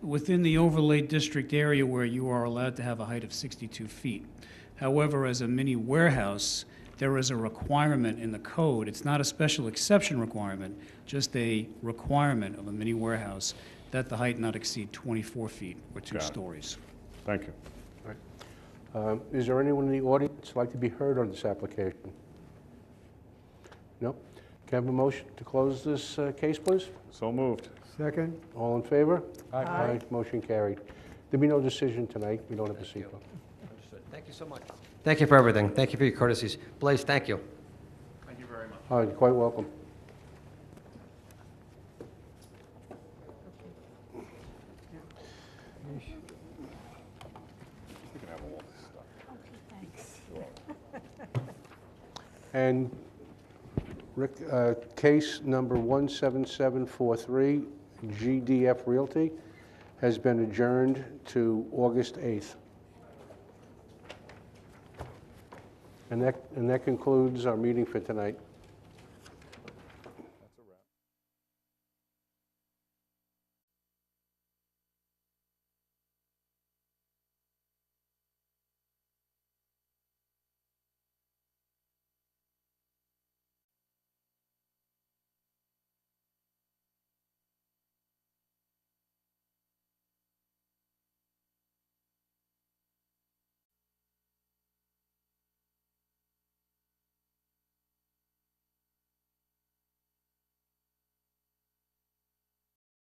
within the overlay district area where you are allowed to have a height of 62 feet. However, as a mini warehouse, there is a requirement in the code. It's not a special exception requirement, just a requirement of a mini warehouse that the height not exceed 24 feet or 2 stories. Thank you. All right. Is there anyone in the audience who'd like to be heard on this application? No? Can I have a motion to close this case, please? So moved. Second? All in favor? Aye. Motion carried. There'll be no decision tonight. We don't have a sequel. Understood. Thank you so much. Thank you for everything. Thank you for your courtesies. Blaise, thank you. Thank you very much. All right, you're quite welcome. You can have all this stuff. And Rick, case number 17743, GDF Realty, has been adjourned to August 8th. And that concludes our meeting for tonight.